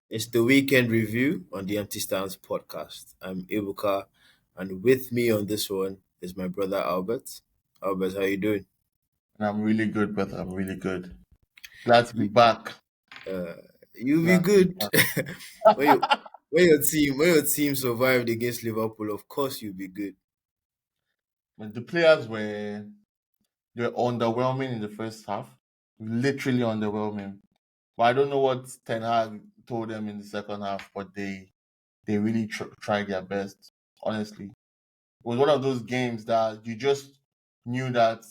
It's the weekend review on the Empty Stands podcast. I'm Ibuka, and with me on this one is my brother Albert. Albert, how you doing? And I'm really good, brother. I'm really good. Glad to be You, back. uh, you'll be Glad to be good back. when when your team survived against Liverpool. Of course, you'll be good. But the players were underwhelming in the first half. Literally underwhelming. But I don't know what Ten Hag told them in the second half, but they really tried their best. Honestly, it was one of those games that you just knew that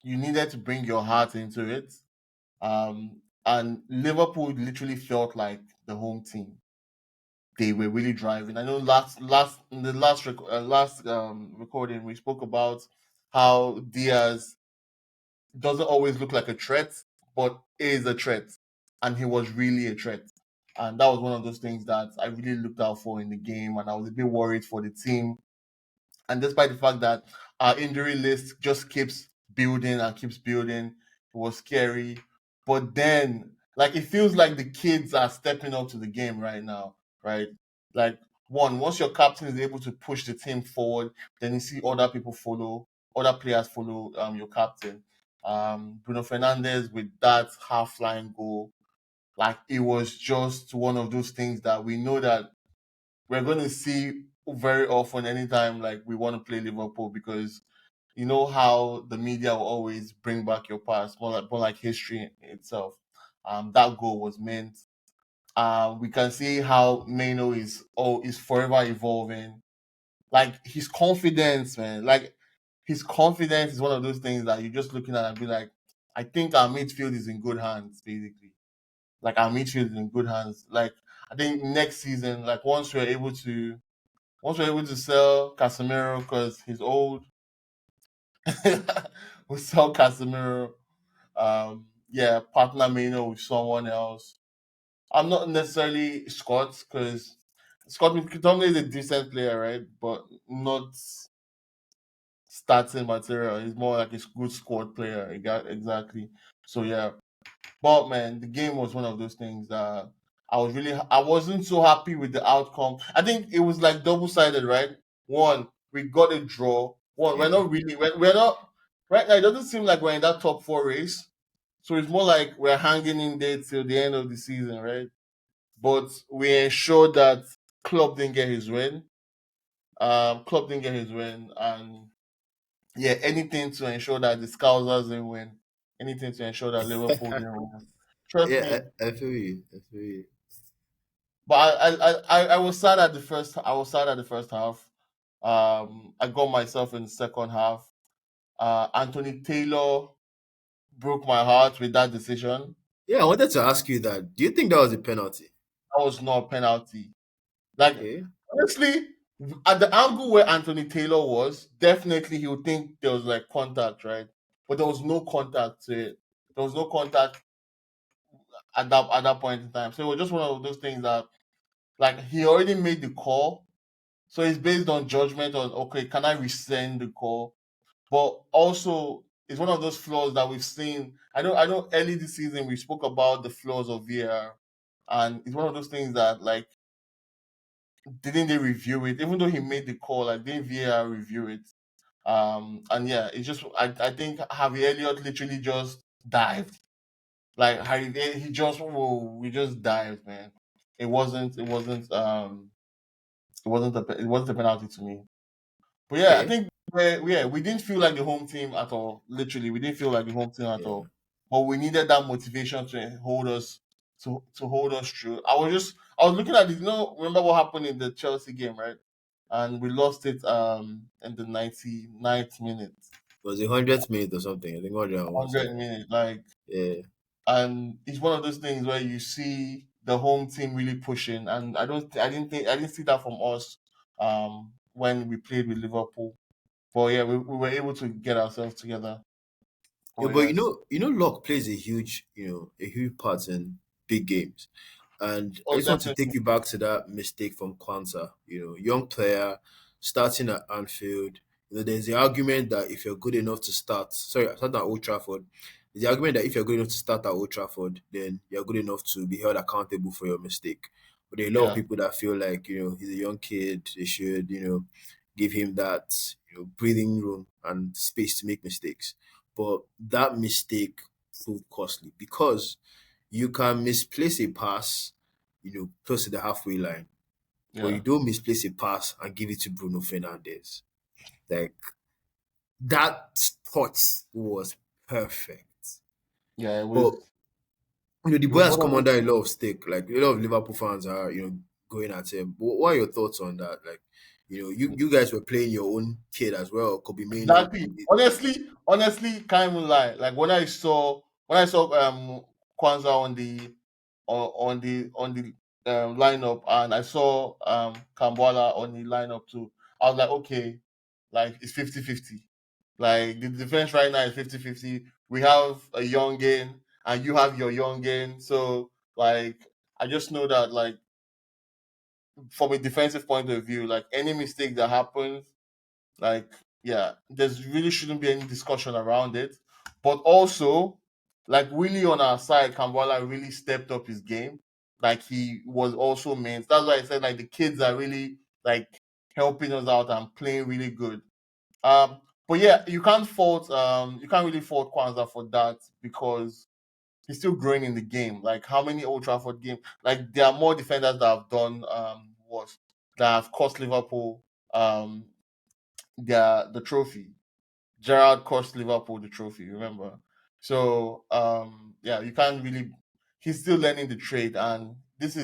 you needed to bring your heart into it. And Liverpool literally felt like the home team. They were really driving. I know last in the last recording we spoke about how Diaz doesn't always look like a threat, but is a threat, and he was really a threat. And that was one of those things that I really looked out for in the game, and I was a bit worried for the team. And despite the fact that our injury list just keeps building and keeps building, it was scary. But then, like, it feels like the kids are stepping up to the game right now, right? Like, once your captain is able to push the team forward, then you see other people follow, other players follow your captain. Bruno Fernandez with that half flying goal, like, it was just one of those things that we know that we're going to see very often anytime like we want to play Liverpool, because you know how the media will always bring back your past, more like history itself. That goal was meant. We can see how Mano is forever evolving. Like his confidence, man. Like his confidence is one of those things that you're just looking at and be like, I think our midfield is in good hands, basically. Like our midfield is in good hands. Like I think next season, like once we're able to sell Casemiro because he's old, we'll sell Casemiro. Yeah, partner Mino with someone else. I'm not necessarily Scott because Scott McTominay is a decent player, right? But not starting material. He's more like a good squad player. Exactly. So yeah, but man, the game was one of those things that I wasn't so happy with the outcome. I think it was like double sided, right? One, we got a draw. One, we're Yeah, not really, we're not, right now, it doesn't seem like we're in that top four race. So it's more like we're hanging in there till the end of the season, right? But we ensured that Klopp didn't get his win. Klopp didn't get his win. And yeah, anything to ensure that the Scousers didn't win. Anything to ensure that Liverpool didn't win. Trust yeah, me. I feel you. I feel you. But I was sad at the first. I was sad at the first half. I got myself in the second half. Anthony Taylor broke my heart with that decision. Yeah, I wanted to ask you that. Do you think that was a penalty? That was not a penalty. Like Okay. honestly, at the angle where Anthony Taylor was, definitely he would think there was like contact, right? But there was no contact to it. There was no contact at that point in time. So it was just one of those things that like he already made the call. So it's based on judgment on okay, can I rescind the call? But also it's one of those flaws that we've seen. I know early this season we spoke about the flaws of VAR, and it's one of those things that like didn't they review it? Even though he made the call, like didn't VAR review it? And yeah, it's just I think Harvey Elliott literally just dived. Like Harry, he just whoa, we just dived, man. It wasn't a penalty to me. But yeah, I Okay. think we didn't feel like the home team at all. Literally, we didn't feel like the home team at Yeah. all. But we needed that motivation to hold us through. I was looking at it. Remember what happened in the Chelsea game, right? And we lost it in the 99th minute, Was it 100th minute or something? I think 101 100 something. minute, like, Yeah. and it's one of those things where you see the home team really pushing, and I didn't see that from us when we played with Liverpool. But yeah, we were able to get ourselves together. Yeah, Oh but yes. luck plays a huge part in big games. And I Oh, just want to take definitely. you back to that mistake from Kwanzaa. Young player starting at Anfield. There's the argument that if you're good enough to start at Old Trafford. There's the argument that if you're good enough to start at Old Trafford, then you're good enough to be held accountable for your mistake. But there are a lot of Yeah, people that feel like, he's a young kid. They should, give him that, breathing room and space to make mistakes. But that mistake proved costly because you can misplace a pass, close to the halfway line, but yeah, you don't misplace a pass and give it to Bruno Fernandes. Like that spot was perfect. yeah. But the It boy was has one of come those. under a lot of stake. Like a lot of Liverpool fans are, going at him. But what are your thoughts on that? Like, you guys were playing your own kid as well. Kobe Mino. Exactly. Honestly, can't even lie. Like when I saw Kwanzaa on the lineup, and I saw Kambwala on the lineup too. I was like, okay, like it's 50-50. Like the defense right now is 50-50. We have a young game and you have your young game. So like I just know that like from a defensive point of view, like any mistake that happens, like, yeah, there's really shouldn't be any discussion around it. But also, like, really on our side, Kambwala really stepped up his game. Like, he was also meant. That's why I said, like, the kids are really, like, helping us out and playing really good. But yeah, you can't really fault Kwanzaa for that because he's still growing in the game. Like, how many Old Trafford games? Like, there are more defenders that have done, that have cost Liverpool, the trophy. Gerrard cost Liverpool the trophy, remember? So yeah, you can't really he's still learning the trade, and these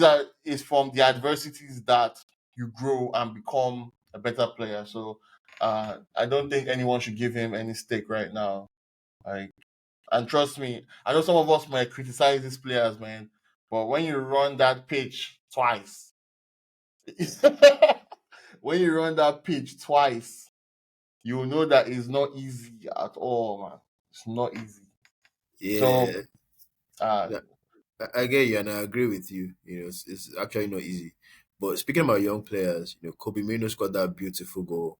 are from the adversities that you grow and become a better player. So I don't think anyone should give him any stake right now. Like, and trust me, I know some of us might criticize these players, man, but when you run that pitch twice, when you run that pitch twice, you will know that it's not easy at all, man. It's not easy. So, Yeah, uh, I get you, and I agree with you. It's actually not easy. But speaking about young players, Kobe Mino scored that beautiful goal.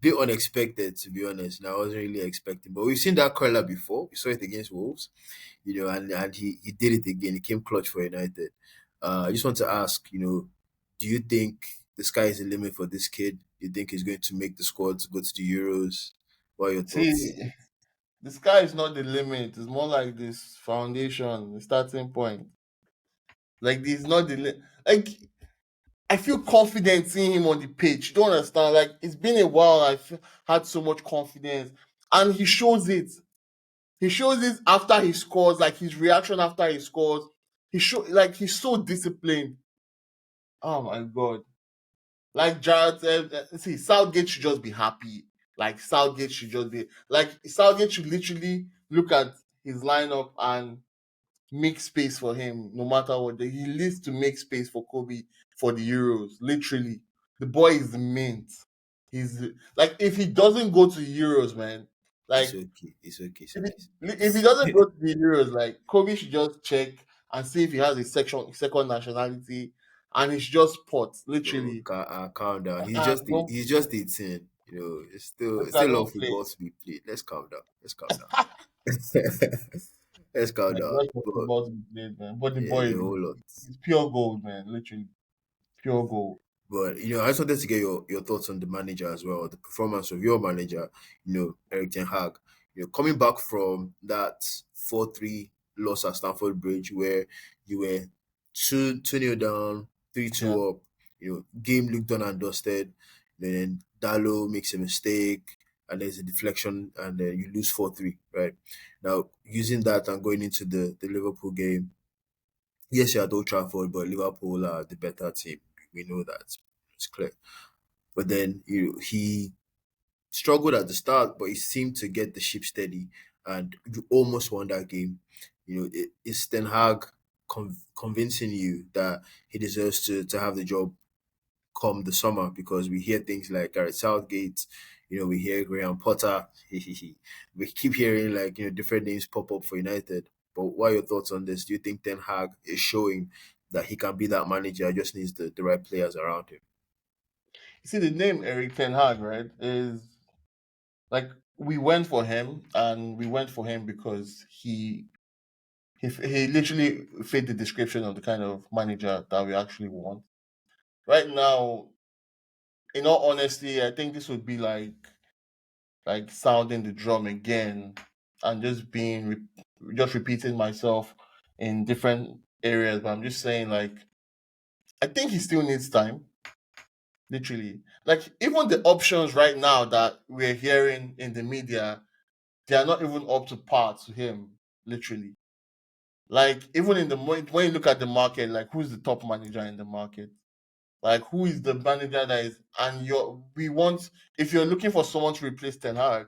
Bit unexpected, to be honest. And I wasn't really expecting, but we've seen that curler before. We saw it against Wolves, and he did it again. He came clutch for United. I just want to ask, do you think the sky is the limit for this kid? Do you think he's going to make the squad to go to the Euros? What are your thoughts? see, the sky is not the limit. It's more like this foundation, the starting point. Like, this is not the like. I feel confident seeing him on the pitch. Don't understand? Like, it's been a while. Had so much confidence, and he shows it. He shows it after he scores. Like his reaction after he scores. He's so disciplined. Oh my god! Like Jared, see, Southgate should just be happy. Like Southgate should just be like Southgate should literally look at his lineup and make space for him, no matter what. He needs to make space for Kobe for the Euros. Literally, the boy is mint. He's like, if he doesn't go to Euros, man, It's like okay. It's okay. It's if okay. if he doesn't go to the Euros, like Kobe should just check and see if he has a second nationality, and it's just pot, No, literally. calm down. Don't He's just 18. It's still a lot don't of play. football to be played. Let's calm down. Let's calm down. Let's calm Like, down. that's what But football to be played, man. But the yeah, boy a whole lot. is pure gold, man. Literally pure gold. But I just wanted to get your thoughts on the manager as well, the performance of your manager, Eric Ten Hag. Coming back from that 4-3 loss at Stamford Bridge where you were 2 nil down, three Yeah. two up, game looked done and dusted. Then Dalo makes a mistake and there's a deflection and then you lose 4-3, right? Now using that and going into the Liverpool game, yes, you're at Old Trafford, but Liverpool are the better team. We know that. It's clear. But then he struggled at the start, but he seemed to get the ship steady, and you almost won that game. Is Ten Hag convincing you that he deserves to have the job come the summer? Because we hear things like Gareth Southgate, we hear Graham Potter. We keep hearing like different names pop up for United. But what are your thoughts on this? Do you think Ten Hag is showing that he can be that manager? Just needs the right players around him. You see, the name Eric Ten Hag, right, is like we went for him, and we went for him because he literally fit the description of the kind of manager that we actually want. Right now, in all honesty, I think this would be like sounding the drum again and just just repeating myself in different areas. But I'm just saying, like, I think he still needs time. Literally, like even the options right now that we're hearing in the media, they are not even up to par to him. Literally, like even in the when you look at the market, like who's the top manager in the market? Like who is the manager that is? And we want, if you're looking for someone to replace Ten Hag,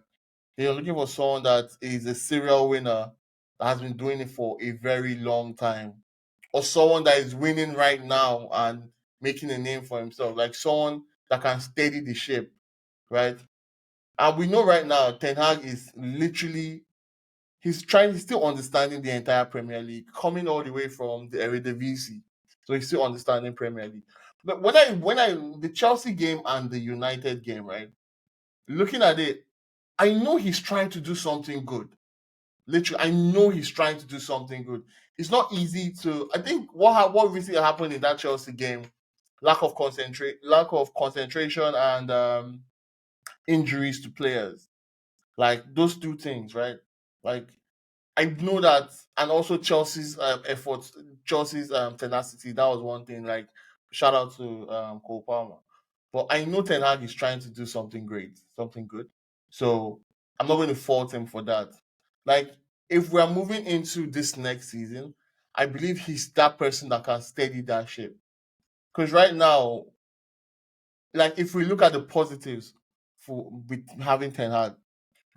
you're looking for someone that is a serial winner that has been doing it for a very long time, or someone that is winning right now and making a name for himself, like someone that can steady the ship, right? And we know right now Ten Hag is literally he's still understanding the entire Premier League, coming all the way from the Eredivisie, so he's still understanding Premier League. But when I the Chelsea game and the United game, right? Looking at it, I know he's trying to do something good. Literally, I know he's trying to do something good. It's not easy to. I think what recently happened in that Chelsea game, lack of concentration, and injuries to players. Like those two things, right? Like I know that, and also Chelsea's efforts, Chelsea's tenacity. That was one thing. Like shout out to Cole Palmer. But I know Ten Hag is trying to do something great, something good. So I'm not going to fault him for that. Like if we are moving into this next season, I believe he's that person that can steady that ship. Because right now, like if we look at the positives for with having Ten Hag,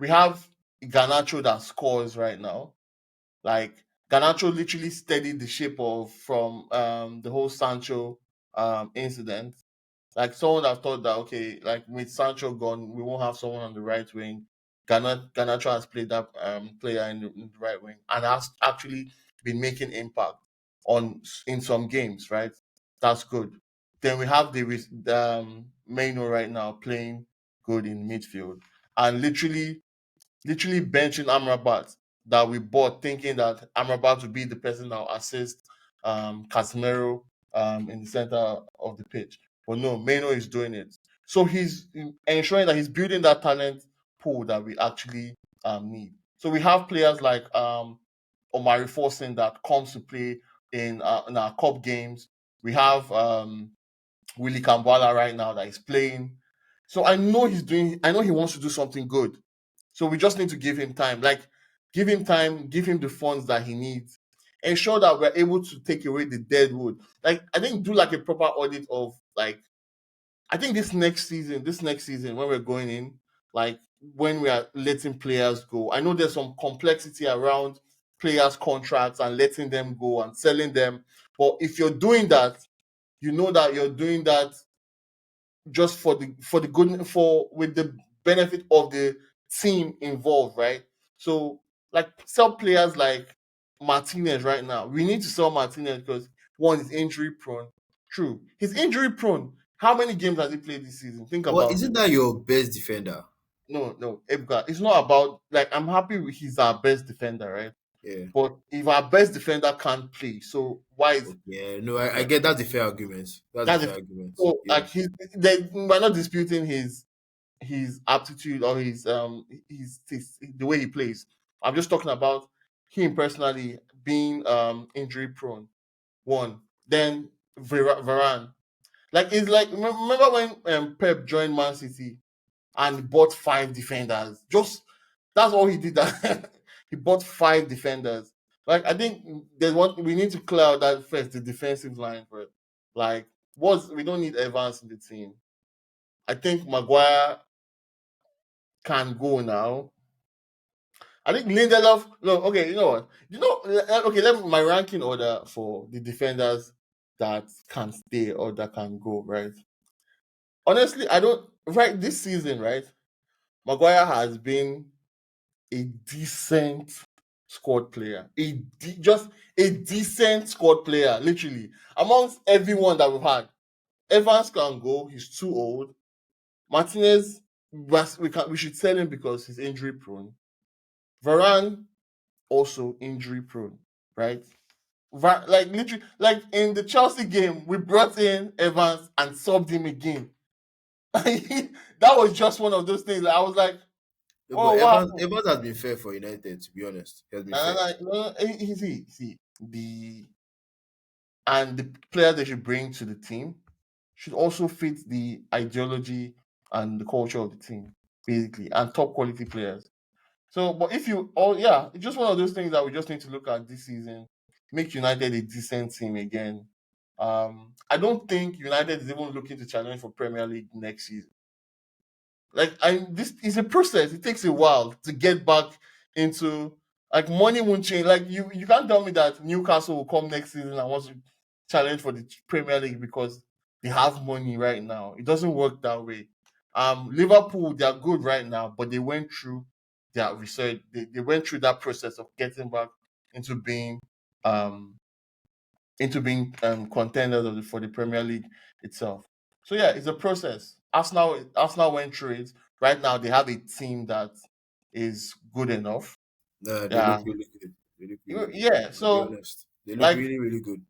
we have Garnacho that scores right now. Like Garnacho literally steadied the ship of from the whole Sancho incident. Like someone that thought that okay, like with Sancho gone, we won't have someone on the right wing. Garnacho has played that player in the right wing and has actually been making impact in some games, right? That's good. Then we have the Maino right now playing good in midfield and literally benching Amrabat that we bought, thinking that Amrabat would be the person that will assist Casemiro in the center of the pitch. But no, Meno is doing it. So he's ensuring that he's building that talent pool that we actually need. So we have players like Omari Forson that comes to play in our cup games. We have Willie Kambala right now that is playing. So I know he wants to do something good. So we just need to give him time. Like, give him time, give him the funds that he needs. Ensure that we're able to take away the dead wood. Like, I think do like a proper audit of like I think this next season when we're going in, like when we are letting players go. I know there's some complexity around players' contracts and letting them go and selling them. But if you're doing that, you know that you're doing that just for the good for with the benefit of the team involved, right? So like sell players like Martinez right now. We need to sell Martinez because one is injury prone. True, he's injury prone. How many games has he played this season? Think But about isn't it. that your best defender? No, Ebga. It's not about like I'm happy he's our best defender, right? Yeah. But if our best defender can't play, so why is Okay. Yeah. No, I get that's a fair argument. That's a that's fair if argument. so Yeah. like we're not disputing his aptitude or his the way he plays. I'm just talking about him personally being injury prone. One, then Varane. Like it's like remember when Pep joined Man City and bought five defenders. Just that's all he did. That he bought five defenders. Like I think there's one we need to clear out that first the defensive line for it. Like we don't need Evans in the team. I think Maguire can go now. I think Lindelof. No, okay. You know what? Okay. Let me, my ranking order for the defenders that can stay or that can go. Right. Honestly, I don't. Right this season, right? Maguire has been a decent squad player. Just a decent squad player. Literally, amongst everyone that we've had, Evans can go. He's too old. Martinez, we should sell him because he's injury prone. Varane also injury prone. right? Like literally, like in the Chelsea game, we brought in Evans and subbed him again. That was just one of those things. Like, I was like, Yeah, but "Oh, what happened?" Evans has been fair for United, to be honest. He has been And fair. I'm like, no, see, the players they should bring to the team should also fit the ideology and the culture of the team, basically, and top quality players. So, but if you, oh yeah, it's just one of those things that we just need to look at this season, make United a decent team again. I don't think United is even looking to challenge for Premier League next season. Like, I this is a process. It takes a while to get back into, like, money won't change. Like, you can't tell me that Newcastle will come next season and want to challenge for the Premier League because they have money right now. It doesn't work that way. Liverpool, they are good right now, but they went through their research. They went through that process of getting back into being um contenders for the Premier League itself. So yeah, it's a process. Arsenal went through it. Right now, they have a team that is good enough. Nah, they Yeah, look really good. They look really, really good. yeah. I'll be So honest. They look like, really, really good.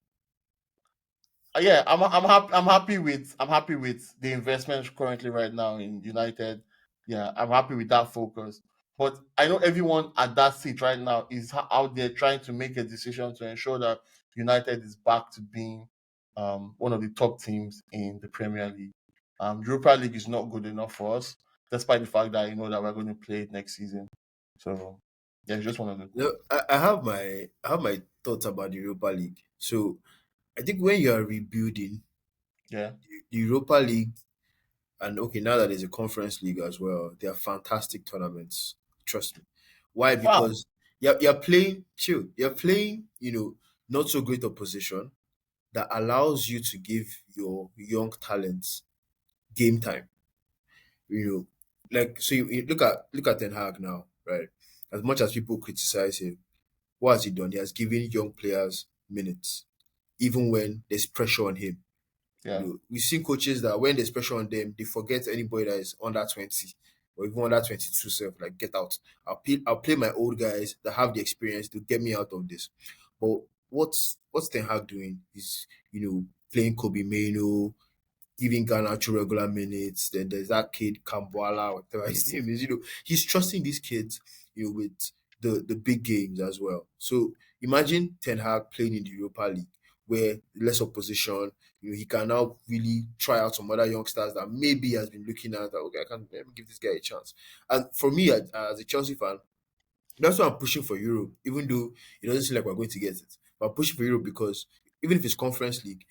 yeah, I'm happy with the investment currently right now in United. Yeah, I'm happy with that focus. But I know everyone at that seat right now is out there trying to make a decision to ensure that United is back to being one of the top teams in the Premier League. Europa League is not good enough for us, despite the fact that that we're going to play it next season. So yeah, it's just one of the things. No, I have my thoughts about the Europa League. So I think when you are rebuilding Yeah. the Europa League, and okay, now that there's a conference league as well, they are fantastic tournaments. Trust me. Why? Wow. Because you're playing chill. You're playing, not so great opposition that allows you to give your young talents game time. You like so you look at Ten Hag now, right? As much as people criticize him, what has he done? He has given young players minutes, even when there's pressure on him. Yeah. We've seen coaches that when there's pressure on them, they forget anybody that is under 20 or even under 22 self, like get out. I'll play my old guys that have the experience to get me out of this. But what's Ten Hag doing? He's playing Kobe Mano, giving Garnacho regular minutes. Then there's that kid Kambuala, whatever his name is. He's trusting these kids, with the big games as well. So imagine Ten Hag playing in the Europa League, where less opposition. He can now really try out some other youngsters that maybe he has been looking at. That, okay, I can let me give this guy a chance. And for me, as a Chelsea fan, that's why I'm pushing for Europe, even though it doesn't seem like we're going to get it. But I'm pushing for Europe because even if it's Conference League,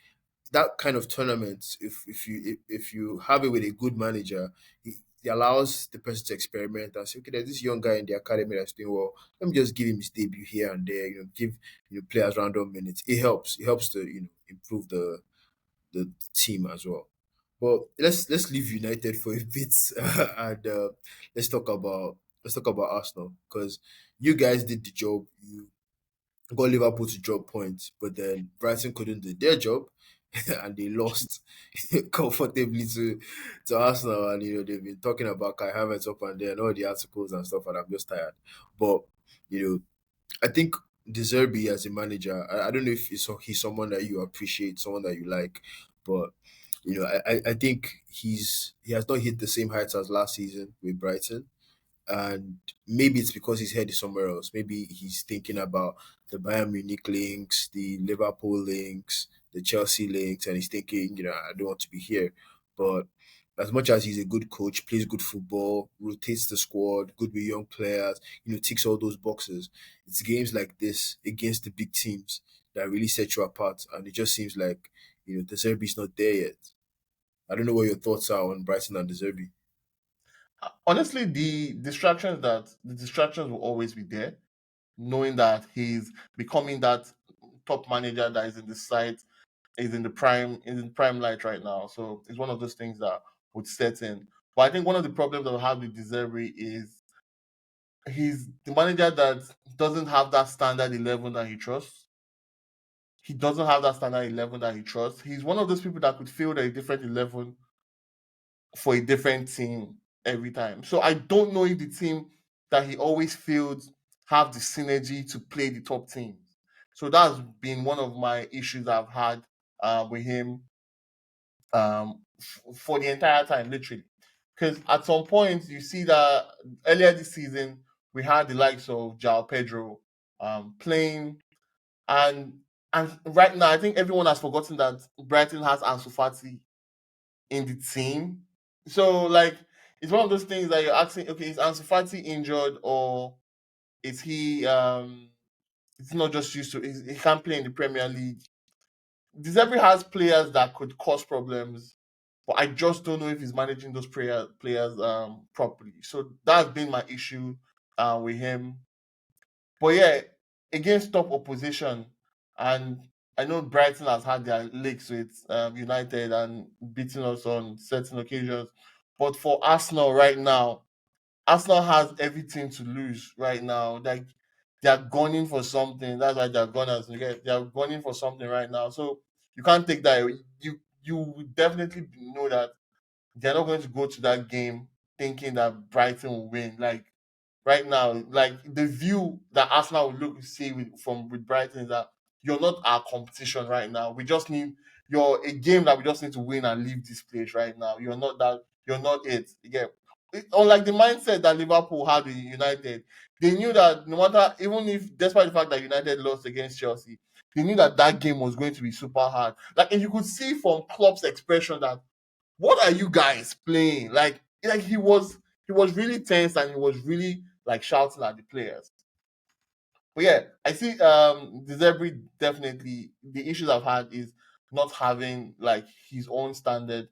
that kind of tournament, if you have it with a good manager, it allows the person to experiment and say, okay, there's this young guy in the academy that's doing well. Let me just give him his debut here and there. Give players random minutes. It helps. It helps to improve the team as well. But let's leave United for a bit and let's talk about let's talk about Arsenal because you guys did the job. You got Liverpool to drop points, but then Brighton couldn't do their job, and they lost comfortably to Arsenal. And they've been talking about Kai Havertz up and there and all the articles and stuff, and I'm just tired. But you know, I think De Zerbi as a manager, I don't know if he's someone that you appreciate, someone that you like, but I think he has not hit the same heights as last season with Brighton, and maybe it's because his head is somewhere else. Maybe he's thinking about the Bayern Munich links, the Liverpool links, the Chelsea links, and he's thinking, I don't want to be here. But as much as he's a good coach, plays good football, rotates the squad, good with young players, ticks all those boxes. It's games like this against the big teams that really set you apart, and it just seems like the Serbi's not there yet. I don't know what your thoughts are on Brighton and De Zerbi. Honestly, the distractions will always be there, knowing that he's becoming that top manager that is in the site, is in prime light right now. So it's one of those things that would set in. But I think one of the problems that I have with Deserve is he's the manager that doesn't have that standard 11 that he trusts. He doesn't have that standard 11 that he trusts. He's one of those people that could field a different 11 for a different team every time. So I don't know if the team that he always fields have the synergy to play the top teams. So that's been one of my issues I've had with him for the entire time, literally. Because at some point, you see that earlier this season, we had the likes of João Pedro playing, and and right now, I think everyone has forgotten that Brighton has Ansu Fati in the team. So, like, it's one of those things that you're asking, okay, is Ansu Fati injured, or is he it's not just used to he can't play in the Premier League? Deserbi has players that could cause problems, but I just don't know if he's managing those players properly. So that's been my issue with him. But yeah, against top opposition, and I know Brighton has had their leaks with United and beating us on certain occasions. But for Arsenal right now, Arsenal has everything to lose right now. Like, they are gunning for something. That's why they're gunners. You get, they are gunning for something right now. So you can't take that away. You will definitely know that they're not going to go to that game thinking that Brighton will win. Like, right now, like, the view that Arsenal will look see with Brighton is that you're not our competition right now. We just need you're a game that we just need to win and leave this place right now. You're not that. You're not it. You get, unlike the mindset that Liverpool had with United. They knew that no matter, even if despite the fact that United lost against Chelsea, they knew that that game was going to be super hard. Like, and you could see from Klopp's expression that, what are you guys playing? Like he was really tense, and he was really like shouting at the players. But yeah, I see the Zebri, definitely the issues I've had is not having like his own standard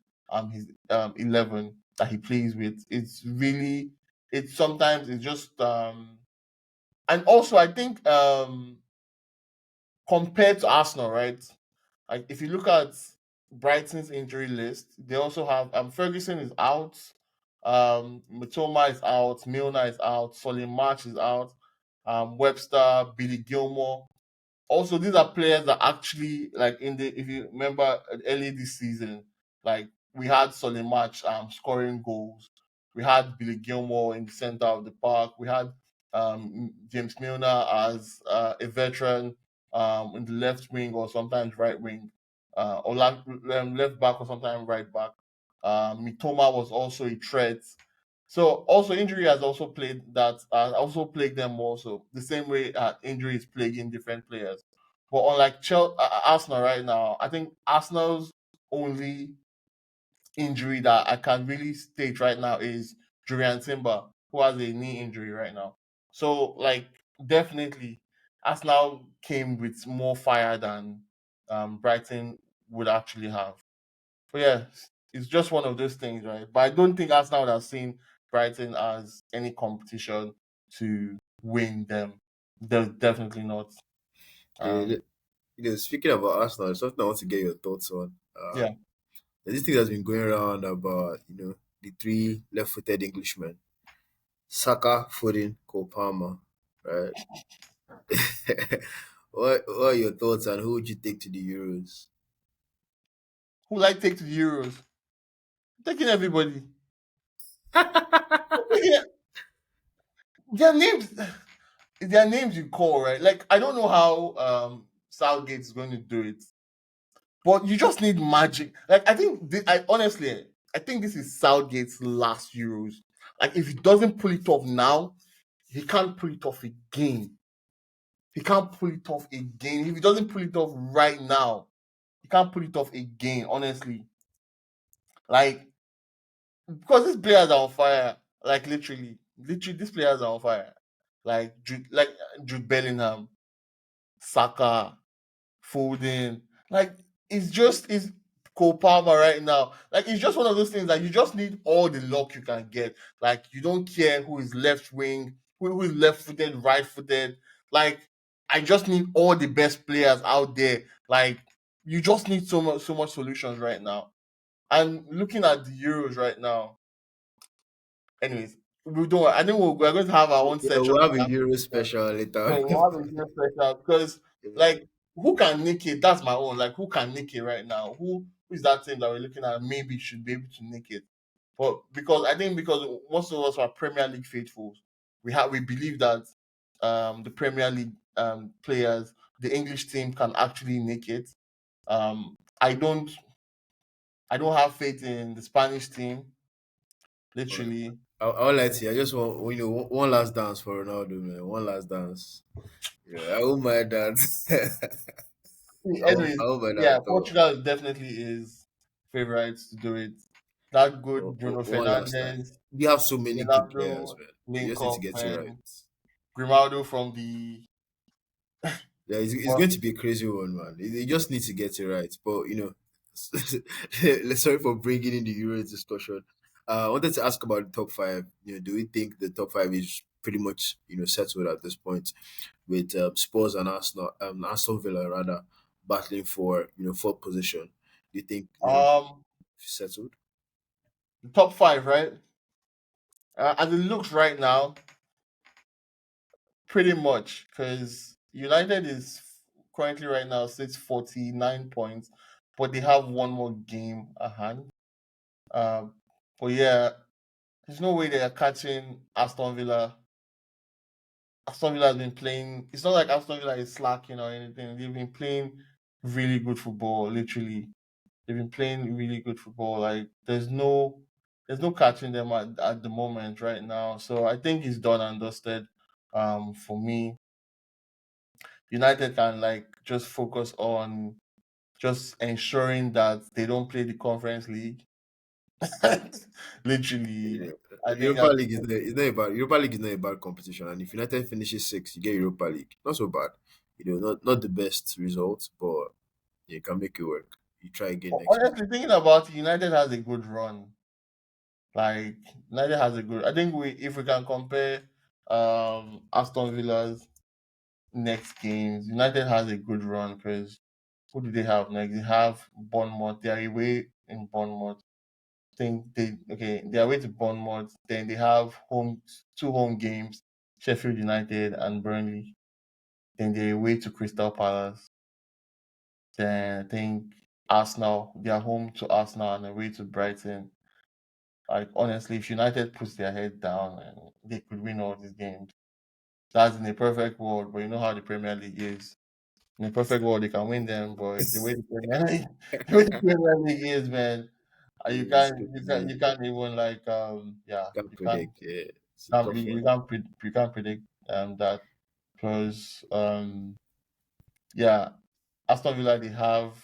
his 11 that he plays with. It's really, it's sometimes it's just and also I think compared to Arsenal, right? Like, if you look at Brighton's injury list, they also have Ferguson is out, Matoma is out, Milner is out, Solly March is out, Webster, Billy Gilmore. Also, these are players that actually, like, in the, if you remember early this season, like, we had Solly March scoring goals. We had Billy Gilmore in the center of the park. We had James Milner as a veteran in the left wing or sometimes right wing, or left back or sometimes right back. Mitoma was also a threat. So also injury has also played that also plagued them also the same way injury is plaguing different players. But unlike Arsenal right now, I think Arsenal's only injury that I can really state right now is Julian Timber, who has a knee injury right now. So, like, definitely, Arsenal came with more fire than Brighton would actually have. But yeah, it's just one of those things, right? But I don't think Arsenal would have seen Brighton as any competition to win them. They're definitely not. Yeah, Um, speaking about Arsenal, there's something I want to get your thoughts on. yeah. There's this thing that's been going around about, the three left-footed Englishmen, Saka, Foden, Cole Palmer, right? What are your thoughts, and who would you take to the Euros? Who like take to the Euros? Taking everybody. Their names, their names you call, right? Like, I don't know how Southgate is going to do it, but you just need magic. Like, I think I honestly, I think this is Southgate's last Euros. Like, if he doesn't pull it off now, he can't pull it off again. He can't pull it off again. If he doesn't pull it off right now, he can't pull it off again. Honestly, like, because these players are on fire. Like, literally, these players are on fire. Like Jude Bellingham, Saka, Foden. Like, it's Cole Palmer right now. Like, it's just one of those things that you just need all the luck you can get. Like, you don't care who is left wing, who is left footed, right footed. Like, I just need all the best players out there. Like, you just need so much solutions right now. And looking at the Euros right now, anyways, we don't. I think we're going to have our own Yeah, section we'll have on a that. Euro Yeah. special Yeah, later. we'll have a new special because, like, who can nick it? That's my own. Like, who can nick it right now? Who is that team that we're looking at? Maybe should be able to nick it. But because I think because most of us are Premier League faithfuls, we believe that the Premier League players the English team can actually make it. Um, I don't I don't have faith in the Spanish team. But Literally, I won't lie to you. I just want one last dance for Ronaldo, man. One last dance. Yeah, I won't mind that. I anyways, won't mind that yeah, at all. Portugal definitely is favorites to do it. That good Bruno One last time. Fernandes, We have so many good players, Ronaldo man. We link just need to up, get it right. and Grimaldo from the Yeah, it's well, going to be a crazy one, man. They just need to get it right. But sorry for bringing in the Euros discussion. I wanted to ask about the top five. Do we think the top five is pretty much settled at this point with Spurs and Arsenal, Aston Villa rather battling for fourth position? Do you think um settled? the top five, right? As it looks right now, pretty much because United is currently right now sits 49 points, but they have one more game at hand. Um, but yeah, there's no way they are catching Aston Villa. Aston Villa has been playing. It's not like Aston Villa is slacking or anything. They've been playing really good football. Literally, they've been playing really good football. Like there's no catching them at the moment right now. So I think it's done and dusted. For me, United can like just focus on just ensuring that they don't play the Conference League. Literally, I think Europa that League is not a bad Europa League is not a bad competition, and if United finishes sixth, you get Europa League. Not so bad. Not the best result, but you can make it work. You try again next week. honestly thinking about it, United has a good run. Like United has a good. I think we if we can compare Aston Villa's next games, United has a good run because who do they have next? They have Bournemouth. They are away in Bournemouth. Think they okay, they are away to Bournemouth. Then they have two home games, Sheffield United and Burnley. Then they're away to Crystal Palace. Then I think Arsenal, they are home to Arsenal and away to Brighton. Like honestly, if United puts their head down and they could win all these games, that's in a perfect world. But you know how the Premier League is. In a perfect world, they can win them, but the way the Premier League, the way the Premier League is, man, It's crazy. you can't even like yeah Can't you can't predict. Yeah, it's a tough one. you can't predict that because yeah Aston Villa they have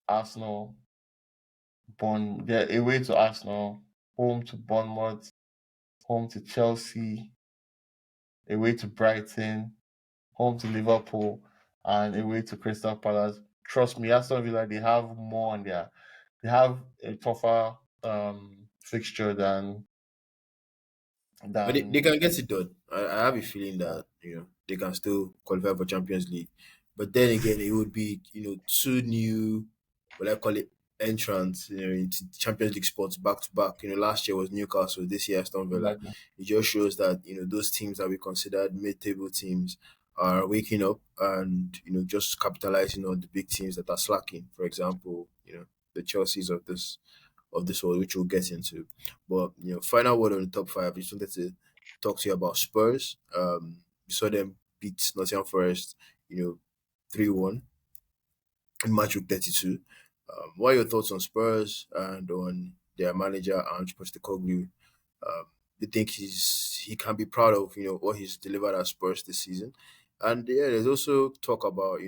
Arsenal, they're away to Arsenal, home to Bournemouth, home to Chelsea, away to Brighton, home to Liverpool, and away to Crystal Palace. Trust me, Aston Villa they have more on their they have a tougher fixture But they than can get it done. I have a feeling that they can still qualify for Champions League. But then again, it would be two new, what I call it, entrants into Champions League spots back to back. Last year was Newcastle, this year Aston Villa. like It just shows that those teams that we considered mid-table teams are waking up and just capitalizing on the big teams that are slacking. For example, the Chelseas of this world, which we'll get into. But final word on the top five. I just wanted to talk to you about Spurs. You saw them beat Nottingham Forest, 3-1 in Matchweek 32. What are your thoughts on Spurs and on their manager Ange Postecoglou? Um, you think he can be proud of what he's delivered at Spurs this season? And yeah, there's also talk about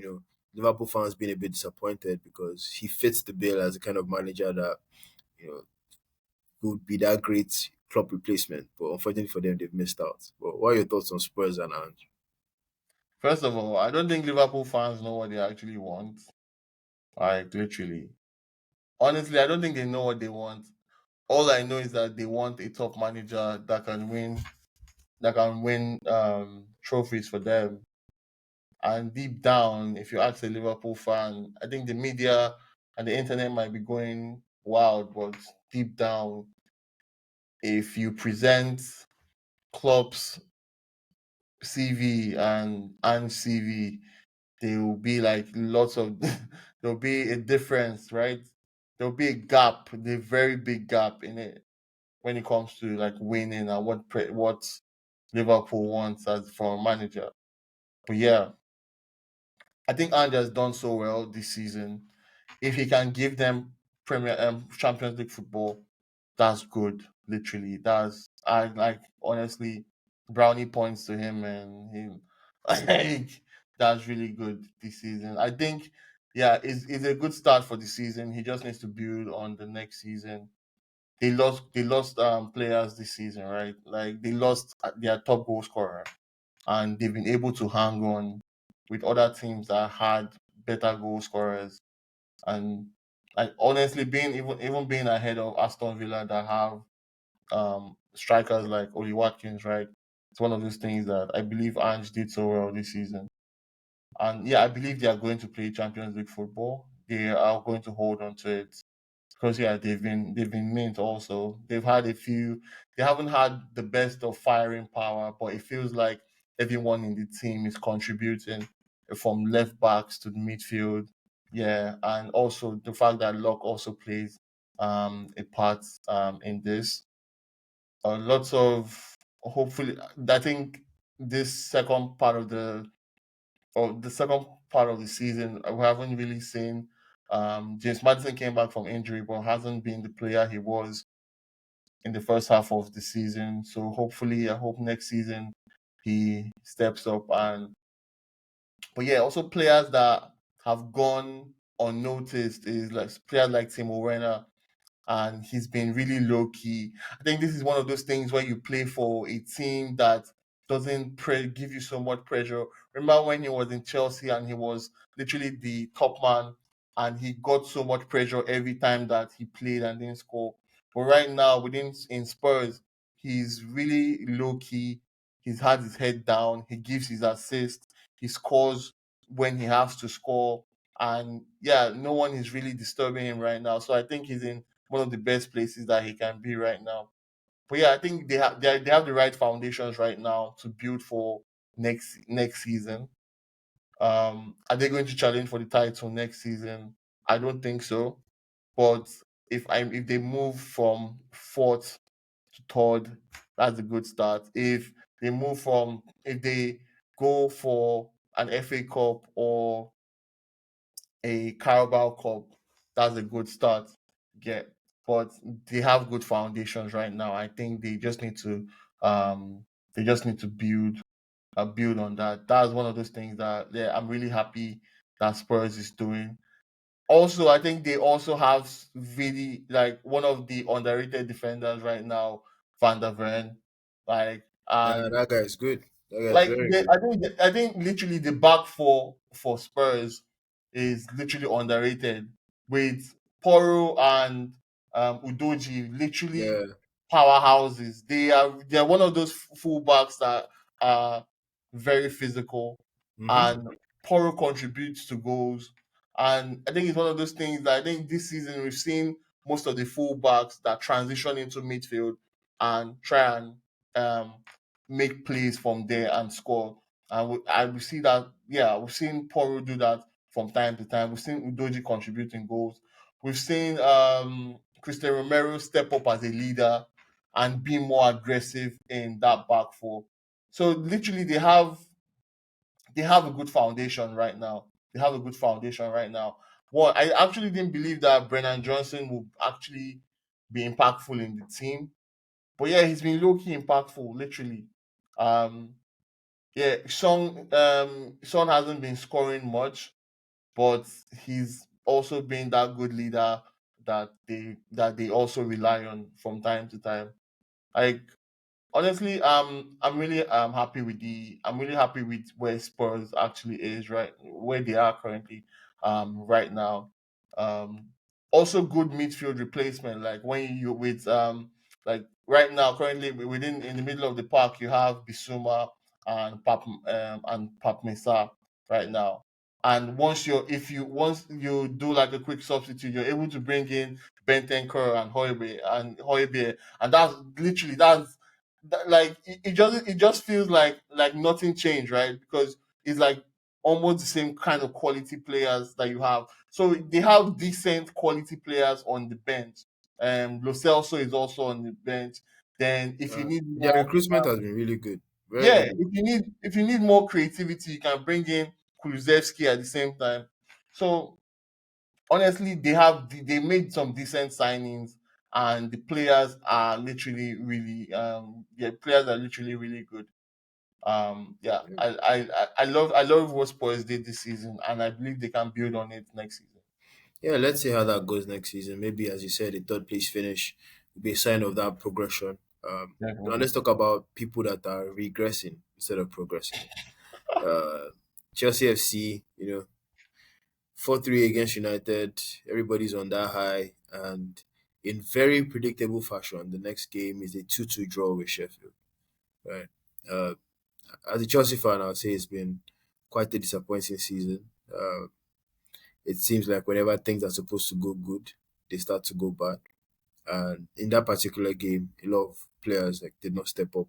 Liverpool fans being a bit disappointed because he fits the bill as the kind of manager that you know would be that great club replacement. But unfortunately for them, they've missed out. But what are your thoughts on Spurs and Ange? first of all, I don't think Liverpool fans know what they actually want. Like literally. Honestly, I don't think they know what they want. All I know is that they want a top manager that can win trophies for them. And deep down, if you ask a Liverpool fan, I think the media and the internet might be going wild, but deep down, if you present Klopp's CV and CV, there will be like lots of there'll be a difference, right? There'll be a gap, a very big gap in it when it comes to like winning and what Liverpool wants as from a manager. But yeah, I think Ange has done so well this season. If he can give them Premier Champions League football, that's good. Literally, that's I like honestly brownie points to him and him. Like that's really good this season. I think yeah, it's a good start for the season. He just needs to build on the next season. They lost players this season, right? Like they lost their top goal scorer, and they've been able to hang on with other teams that had better goal scorers. And like honestly, being even being ahead of Aston Villa that have strikers like Oli Watkins, right? It's one of those things that I believe Ange did so well this season. And yeah, I believe they are going to play Champions League football. They are going to hold on to it because yeah, they've been mint also. They've had a few. They haven't had the best of firing power, but it feels like everyone in the team is contributing from left backs to the midfield. Yeah, and also the fact that Luck also plays a part in this. Lots of hopefully. I think this second part of the second part of the season, we haven't really seen. James Madison came back from injury, but hasn't been the player he was in the first half of the season. So hopefully, I hope next season he steps up. And but yeah, also players that have gone unnoticed is like players like Timo Werner, and he's been really low key. I think this is one of those things where you play for a team that doesn't give you so much pressure. Remember when he was in Chelsea and he was literally the top man, and he got so much pressure every time that he played and didn't score. But right now, within in Spurs, he's really low key. He's had his head down. He gives his assist. He scores when he has to score. And yeah, no one is really disturbing him right now. So I think he's in one of the best places that he can be right now. But yeah, I think they have the right foundations right now to build for next season. Are they going to challenge for the title next season? I don't think so. But if they move from fourth to third, that's a good start. If they go for an FA Cup or a Carabao Cup, that's a good start. Yeah, but they have good foundations right now. I think um they just need to build on that. That's one of those things that yeah, I'm really happy that Spurs is doing. Also, I think they also have really like one of the underrated defenders right now, Van der Ven. Like Yeah, and that guy is good. That guy is like very good. I think literally the back four for Spurs is literally underrated with Poro and Udoji literally Yeah. powerhouses. They are one of those fullbacks that are very physical, Mm-hmm. and Poro contributes to goals. And I think it's one of those things that I think this season we've seen most of the fullbacks that transition into midfield and try and um, make plays from there and score. And we see that, yeah, we've seen Poro do that from time to time. We've seen Udoji contributing goals. We've seen Christian Romero step up as a leader and be more aggressive in that back four. So literally, they have a good foundation right now. They have a good foundation right now. Well, I actually didn't believe that Brennan Johnson would actually be impactful in the team, but yeah, he's been low key impactful, literally. Um, yeah, Son hasn't been scoring much, but he's also been that good leader that they also rely on from time to time. Like honestly, I'm really happy with where Spurs actually is right where they are currently, right now. Um, Also good midfield replacement. Like when you with like right now currently within in the middle of the park you have Bisuma and Pap Mesa right now. And once you do like a quick substitute, you're able to bring in Bentancur and Hoiberg, and that's literally like it just feels like nothing changed, right? Because it's like almost the same kind of quality players that you have. So they have decent quality players on the bench. Lo Celso is also on the bench. Then if you need Their more, recruitment has been really good. Very, yeah, very good. if you need more creativity, you can bring in Kulusevski at the same time. So honestly, they made some decent signings, and the players are literally really players are literally really good. Yeah, I love what Spurs did this season, and I believe they can build on it next season. Yeah, let's see how that goes next season. Maybe, as you said, a third place finish will be a sign of that progression. Now Definitely. let's talk about people that are regressing instead of progressing. Uh, Chelsea FC, 4-3 against United. Everybody's on that high, and in very predictable fashion, the next game is a 2-2 draw with Sheffield. Right. Uh, as a Chelsea fan, I would say it's been quite a disappointing season. It seems like whenever things are supposed to go good, they start to go bad. And in that particular game, a lot of players like did not step up.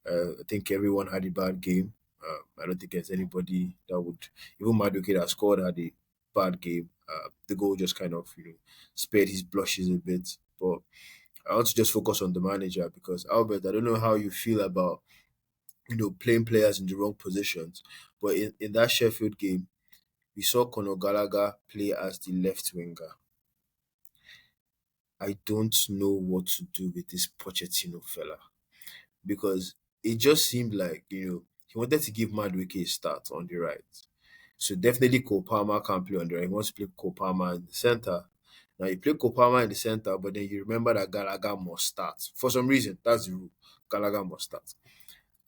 I think everyone had a bad game. I don't think there's anybody that would, even Madueke that scored had a bad game. The goal just kind of spared his blushes a bit. But I want to just focus on the manager because Albert, I don't know how you feel about playing players in the wrong positions, but in that Sheffield game, we saw Conor Gallagher play as the left winger. I don't know what to do with this Pochettino fella because it just seemed like, he wanted to give Madueke a start on the right. So definitely Cole Palmer can play on the right. He wants to play Cole Palmer in the center. Now you play Cole Palmer in the center, but then you remember that Gallagher must start. For some reason, that's the rule. Gallagher must start.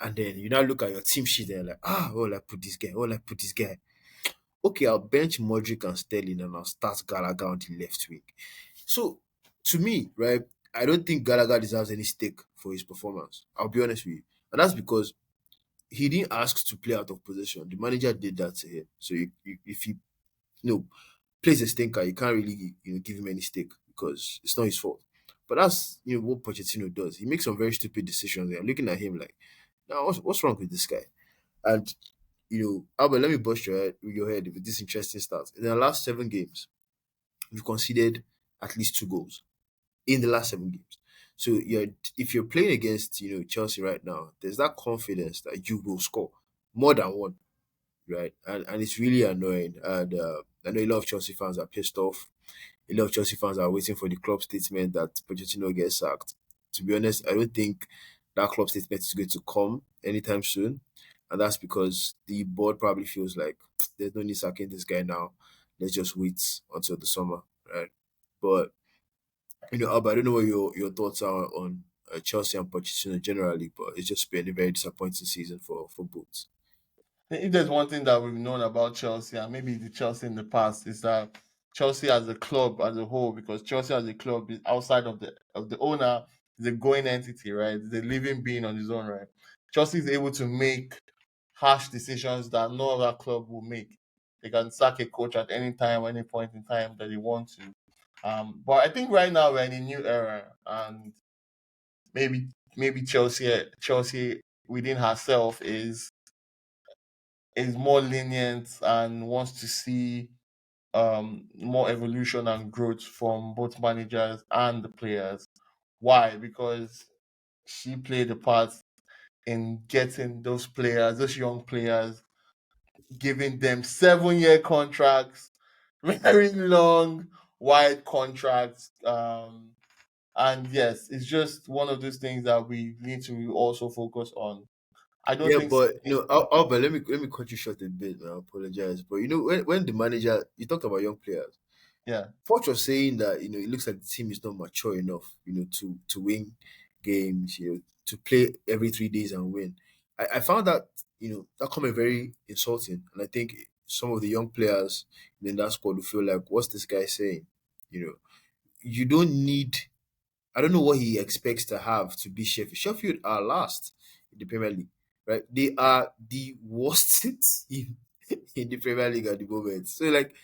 And then you now look at your team sheet and you're like, oh, I put this guy, I put this guy. Okay, I'll bench Modric and Sterling and I'll start Gallagher on the left wing. So, to me, right, I don't think Gallagher deserves any stake for his performance. I'll be honest with you. And that's because he didn't ask to play out of position. The manager did that to him. So, if he plays a stinker, you can't really give him any stake because it's not his fault. But that's what Pochettino does. He makes some very stupid decisions. I'm looking at him like, now what's wrong with this guy? And Albert, let me bust your head with this interesting stat. In the last 7 games, you've conceded at least 2 goals in the last 7 games. So if you're playing against Chelsea right now, there's that confidence that you will score more than one, right? And it's really annoying. And I know a lot of Chelsea fans are pissed off. A lot of Chelsea fans are waiting for the club statement that Pochettino gets sacked. To be honest, I don't think that club statement is going to come anytime soon. And that's because the board probably feels like there's no need sacking this guy now. Let's just wait until the summer, right? But Alba, I don't know what your thoughts are on Chelsea and Pochettino generally, but it's just been a very disappointing season for both. If there's one thing that we've known about Chelsea, and maybe the Chelsea in the past, is that Chelsea as a club as a whole, because Chelsea as a club is outside of the owner, is a going entity, right? It's a living being on his own, right? Chelsea is able to make harsh decisions that no other club will make. They can sack a coach at any time, any point in time that they want to. But I think right now we're in a new era, and maybe Chelsea within herself is more lenient and wants to see more evolution and growth from both managers and the players. Why? Because she played a part in getting those players, those young players, giving them 7-year contracts, very long, wide contracts. And yes, it's just one of those things that we need to also focus on. I don't Yeah, think, but Albert, let me cut you short a bit. I apologize, but when the manager, you talked about young players. yeah, Poch was saying that it looks like the team is not mature enough, to win games, to play every 3 days and win. I found that that comment very insulting, and I think some of the young players in that squad will feel like, what's this guy saying? You know, you don't need. I don't know what he expects to have to be Sheffield. Sheffield are last in the Premier League, right? They are the worst team in the Premier League at the moment. So like,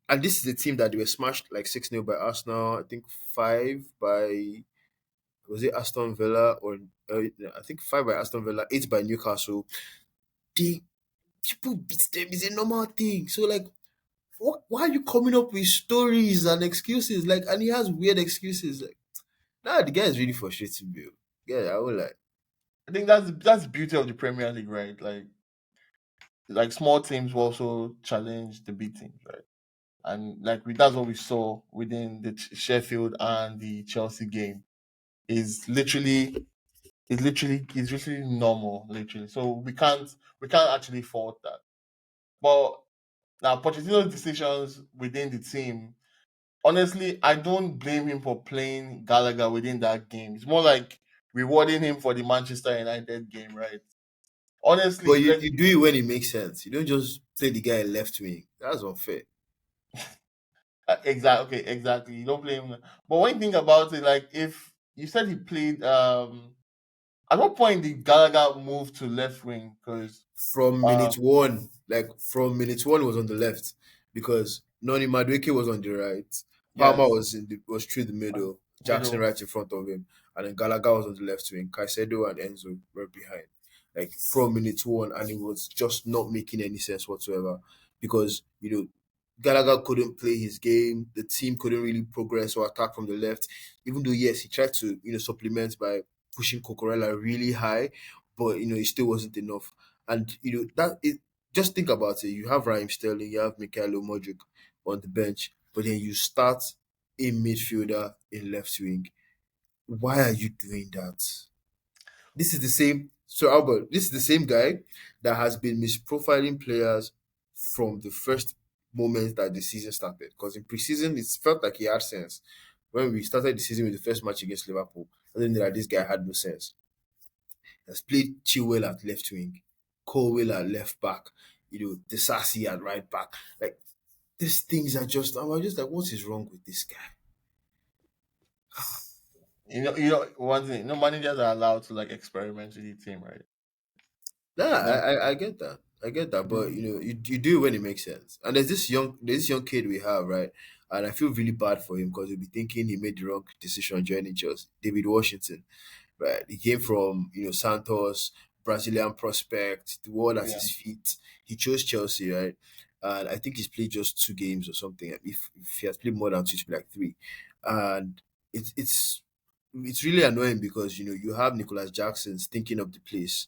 and this is the team that they were smashed like 6-0 by Arsenal. I think five by was it Aston Villa or I think five by Aston Villa, eight by Newcastle. They people beat them is a normal thing. So like, why are you coming up with stories and excuses? Like, and he has weird excuses. Like, nah, the guy is really frustrating me. Yeah, I will like. I think that's the beauty of the Premier League, right? Like like small teams will also challenge the big teams, right? And like that's what we saw within the Sheffield and the Chelsea game. Is literally it's literally normal, literally. So we can't actually fault that. But now Pochettino's decisions within the team, honestly, I don't blame him for playing Gallagher within that game. It's more like rewarding him for the Manchester United game, right? But Honestly, you do it when it makes sense. You don't just play the guy left wing. That's unfair. exactly, okay, exactly. You don't play him. But when you think about it, like if you said he played, at what point did Gallagher move to left wing? Because From um, minute one, like from minute one, was on the left because Noni Madueke was on the right. Palmer yes, was through the middle. Jackson middle. right in front of him, and then Gallagher was on the left wing. Caicedo and Enzo were behind. Like from minute one, and it was just not making any sense whatsoever because Gallagher couldn't play his game. The team couldn't really progress or attack from the left, even though yes, he tried to supplement by pushing Cocorella really high, but it still wasn't enough. And that it just think about it. You have Raheem Sterling, you have Mikhailo Modric on the bench, but then you start a midfielder in left wing. Why are you doing that? This is the same. So Albert, this is the same guy that has been misprofiling players from the first moment that the season started. Because in preseason, it felt like he had sense. When we started the season with the first match against Liverpool, I didn't know that this guy had no sense. Has played Chilwell at left wing, Colwell at left back, Desasi at right back. Like these things are just I'm just like, what is wrong with this guy? One thing. No managers are allowed to like experiment with the team, right? Nah, That I get that. I get that, but you do it when it makes sense. And there's this young kid we have, right? And I feel really bad for him because he'll be thinking he made the wrong decision joining Chelsea. David Washington, right? He came from Santos, Brazilian prospect, the world at yeah. his feet. He chose Chelsea, right? And I think he's played just 2 games or something. If he has played more than two, it should be like three. And it's really annoying because you have Nicholas Jackson thinking of the place,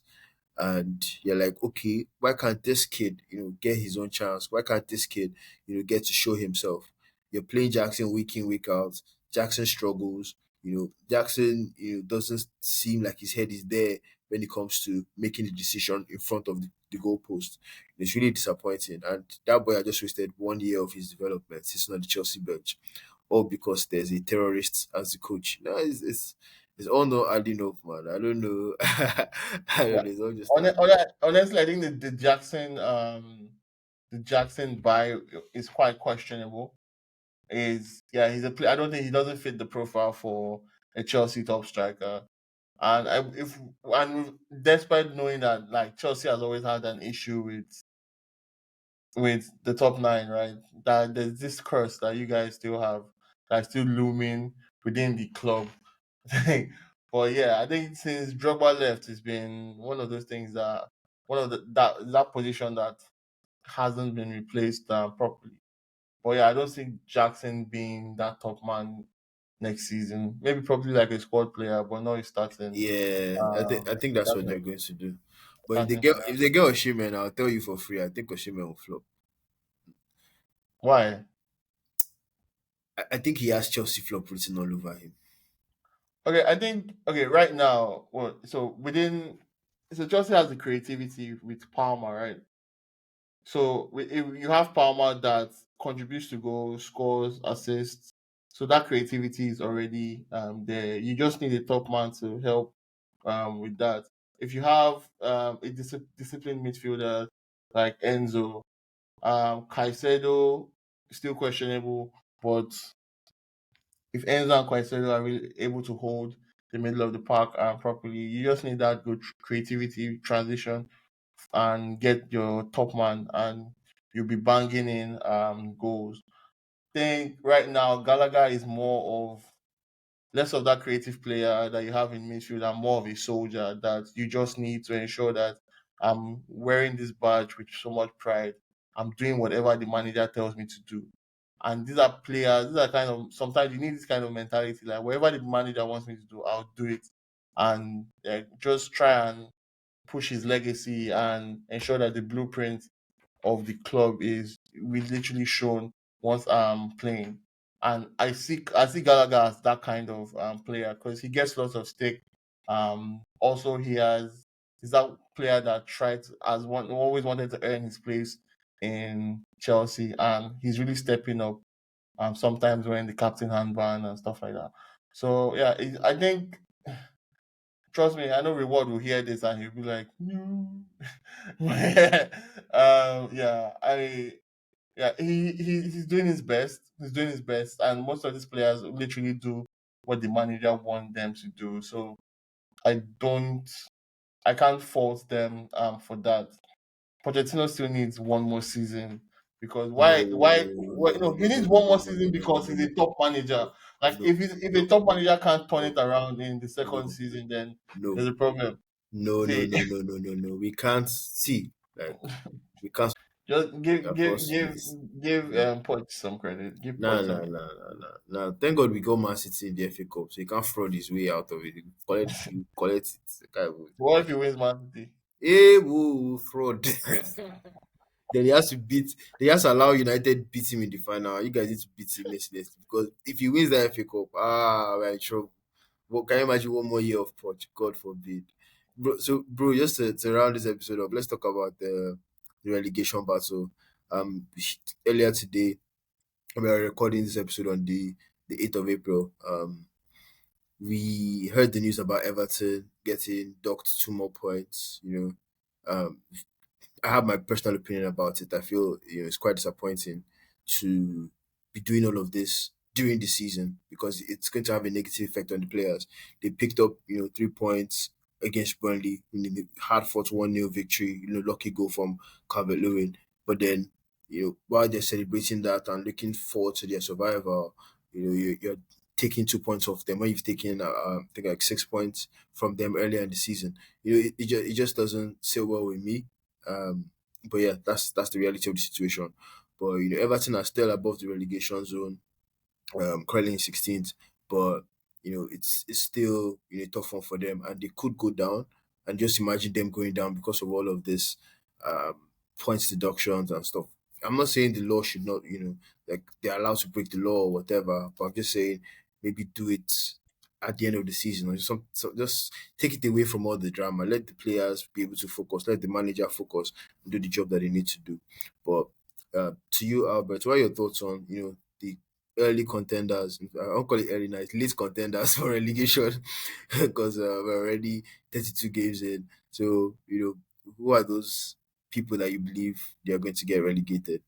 and you're like, okay, why can't this kid, get his own chance? Why can't this kid, get to show himself? You're playing Jackson week in, week out. Jackson struggles. Jackson, doesn't seem like his head is there when it comes to making the decision in front of the goalpost. It's really disappointing. And that boy, I just wasted 1 year of his development. He's not the Chelsea bench. All because there's a terrorist as the coach. No, it's all not adding up, man. I don't know. I Yeah. don't know. It's all just not adding up. Honestly, I think the Jackson buy is quite questionable. Is yeah, he's a play. I don't think he doesn't fit the profile for a Chelsea top striker. And despite knowing that like Chelsea has always had an issue with the top nine, right? That there's this curse that you guys still have that's still looming within the club. But yeah, I think since Drogba left, it's been one of those things that one of the that position that hasn't been replaced properly. But yeah, I don't see Jackson being that top man next season. Maybe probably like a squad player, but not starting. Yeah, I think that's what Starting, they're going to do. But if they starting. get if they get Osimhen, I'll tell you for free. I think Osimhen will flop. Why? I think he has Chelsea flop written all over him. Okay, I think right now. Well, so Chelsea has the creativity with Palmer, right? So if you have Palmer that contributes to goals, scores, assists. So that creativity is already there. You just need a top man to help with that. If you have a disciplined midfielder like Enzo, Caicedo still questionable, but if Enzo and Caicedo are really able to hold the middle of the park properly, you just need that good creativity transition and get your top man, and you'll be banging in goals. Think right now Gallagher is more of less of that creative player that you have in midfield and more of a soldier that you just need to ensure that I'm wearing this badge with so much pride. I'm doing whatever the manager tells me to do. And these are kind of sometimes you need this kind of mentality, like whatever the manager wants me to do, I'll do it. And just try and push his legacy and ensure that the blueprint of the club is we literally shown once playing. And I see Gallagher as that kind of player because he gets lots of stake. Also he's that player that tried as one always wanted to earn his place in Chelsea, and he's really stepping up. Sometimes wearing the captain handband and stuff like that. So yeah, I think trust me, I know Reward will hear this and he'll be like, no. Yeah, yeah, he's doing his best. He's doing his best, and most of these players literally do what the manager wants them to do. So I don't, I can't fault them for that. Pochettino still needs one more season because No, why no, no, no, he no, needs no, one no, more no, no, season no, no, because no, he's no, a top manager. Like no, if a no, top manager can't turn no, it around in the no, second season, then no, there's a problem. no, no, See, no, no, no, no, no. We can't see. Like we can't just across this. give No. Poch some credit. Give Nah, Poch nah, some nah, nah, nah. Nah. Thank God we got Man City in the FA Cup, so he can't fraud his way out of it. You collect it. Kind of- What if he wins Man City? Hey, woo, fraud. Then he has to beat. He has to allow United beat him in the final. You guys need to beat him mercilessly because if he wins the FA Cup, we're in trouble. What can you imagine one more year of Poch? God forbid. Bro, just to round this episode up, let's talk about the relegation battle. Um, earlier today, we are recording this episode on the 8th of April. We heard the news about Everton getting docked 2 more points. I have my personal opinion about it. I feel it's quite disappointing to be doing all of this during the season because it's going to have a negative effect on the players. They picked up 3 points against Burnley in the hard fought 1-0 victory. Lucky goal from Calvert Lewin. But then while they're celebrating that and looking forward to their survival, you're taking 2 points off them when you've taken I think like 6 points from them earlier in the season. It just doesn't sit well with me. um, but yeah, that's the reality of the situation. But Everton are still above the relegation zone, currently in 16th, but it's still a tough one for them, and they could go down. And just imagine them going down because of all of this um, points deductions and stuff. I'm not saying the law should not, like they're allowed to break the law or whatever, but I'm just saying maybe do it at the end of the season or just take it away from all the drama. Let the players be able to focus. Let the manager focus and do the job that they need to do. But to you, Albert, what are your thoughts on the early contenders? I don't call it early night, late contenders for relegation because we're already 32 games in. So who are those people that you believe they are going to get relegated?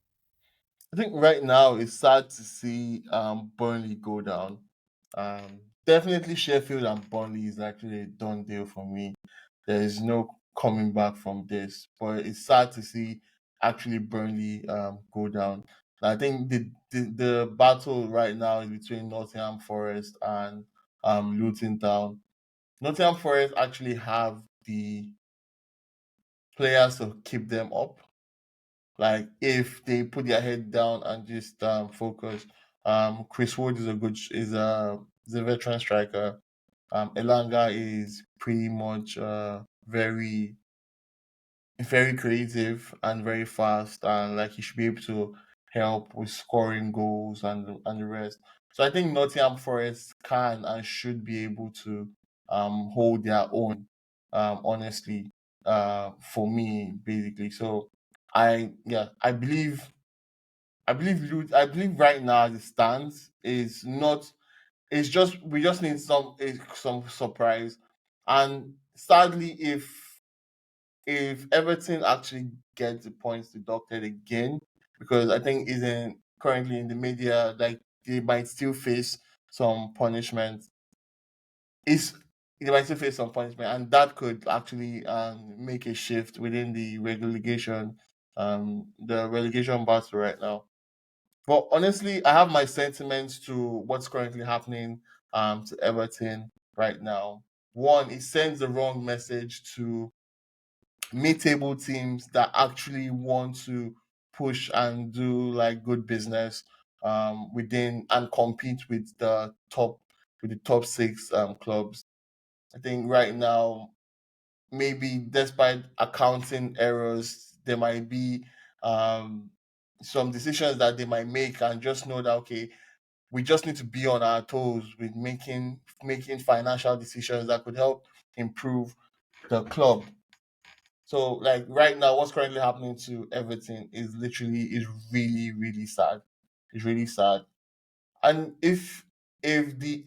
I think right now it's sad to see Burnley go down. Definitely Sheffield and Burnley is actually a done deal for me. There is no coming back from this. But it's sad to see actually Burnley go down. I think the battle right now is between Nottingham Forest and Luton Town. Nottingham Forest actually have the players to keep them up. Like if they put their head down and just focus. Chris Wood is a veteran striker. Elanga is pretty much very creative and very fast, and like he should be able to help with scoring goals and the rest. So I think Nottingham Forest can and should be able to hold their own. Honestly, for me, basically. So I believe right now as it stands is not. It's just we just need some surprise, and sadly, if Everton actually get the points deducted again, because I think isn't currently in the media, like they might still face some punishment. Is they might still face some punishment, and that could actually make a shift within the relegation battle right now. But honestly, I have my sentiments to what's currently happening to Everton right now. One, it sends the wrong message to mid-table teams that actually want to push and do like good business within and compete with the top six clubs. I think right now maybe despite accounting errors, there might be um, some decisions that they might make, and just know that okay, we just need to be on our toes with making financial decisions that could help improve the club. So like right now, what's currently happening to Everton is really really sad. It's really sad. And if the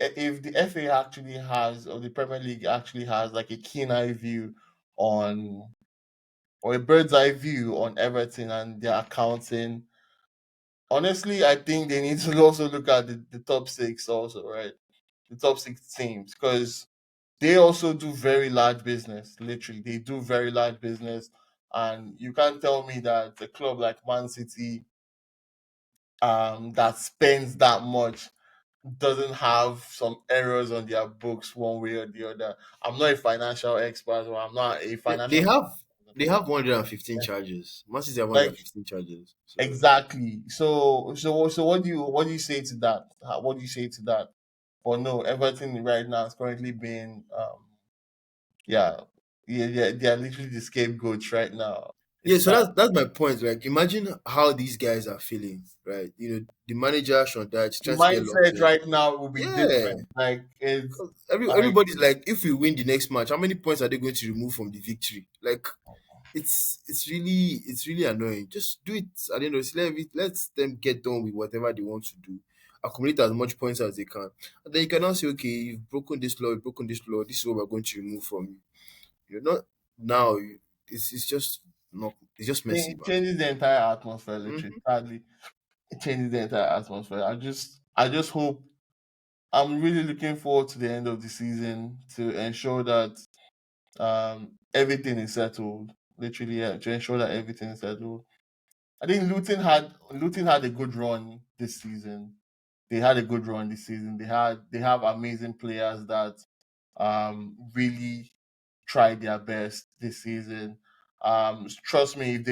FA actually has, or the Premier League actually has, like a keen eye view on, or a bird's eye view on Everton and their accounting, honestly, I think they need to also look at the top six also, right? The top six teams, because they also do very large business. Literally, they do very large business, and you can't tell me that a club like Man City, that spends that much, doesn't have some errors on their books one way or the other. I'm not a financial expert, or I'm not a They, financial they have they but have 115 charges. Man City have like 115 charges. So exactly. So what do you say to that? What do you say to that? But no, Everton right now is currently being yeah, yeah, they are literally the scapegoats right now. yeah, It's so sad. that's my point. Like, imagine how these guys are feeling, right? The manager Sean Dyche The trying to get locked mindset in. right now will be Yeah, different. Like it's 'cause like everybody's like, if we win the next match, how many points are they going to remove from the victory? Like, it's really annoying. Just do it at the end of the day. Let them get done with whatever they want to do. Accumulate as much points as they can, and then you can now say, okay, you've broken this law, you've broken this law. This is what we're going to remove from you. You're not now. It's just not. It's just messy, it man. changes the entire atmosphere. Literally, Hmm. sadly, it changes the entire atmosphere. I just hope. I'm really looking forward to the end of the season to ensure that everything is settled. Literally, yeah, to ensure that everything is settled. I think Luton had a good run this season. They had a good run this season. They have amazing players that really try their best this season. Trust me, if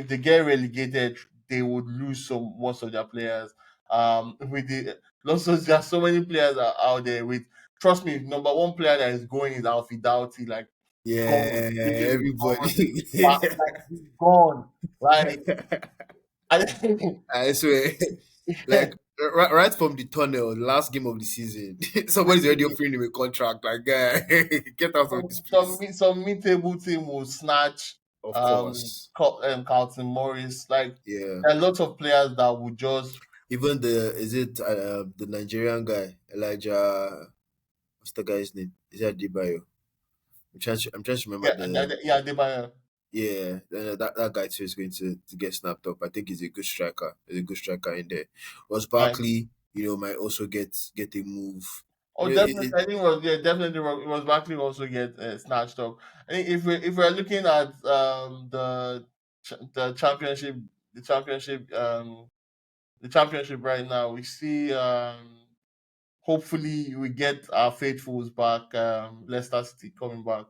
they get relegated, they would lose some most of their players. With the lots of there are so many players out there with. Trust me, number one player that is going is Alfie Doughty, like gone, Yeah, literally gone, everybody. like he's gone. Like I think I swear, like right from the tunnel, last game of the season, somebody's already offering him a contract. Like, guy, get out of this place. some mid-table team will snatch Of course, Carlton Morris. Like yeah. there are lots of players that would just Even the Nigerian guy Elijah? What's the guy's name? Is that Dibayo? I'm trying to remember the yeah, Adebayo. yeah, that guy too is going to get snapped up. I think he's a good striker. There's a good striker in there. Was Like Barkley, might also get a move. oh, definitely, I think it was yeah, definitely it was Barkley also get snatched up. I think if we're looking at the championship, the championship, the championship right now, we see hopefully we get our faithfuls back. Leicester City coming back.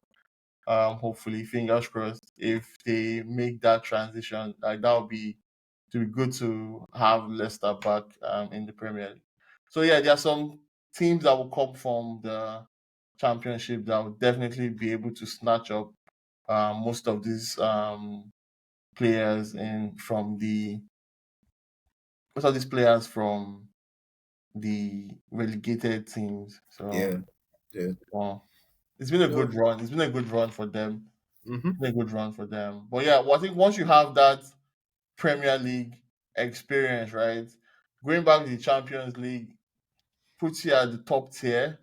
Hopefully, fingers crossed. If they make that transition, like that would be to be good to have Leicester back in the Premier League. So yeah, there are some teams that will come from the Championship that will definitely be able to snatch up most of these players in from the most of these players from the relegated teams. So Yeah, yeah. it's been a No. good run. It's been a good run for them. Hmm. Been a good run for them. But yeah, well, I think once you have that Premier League experience, right, going back to the Champions League puts you at the top tier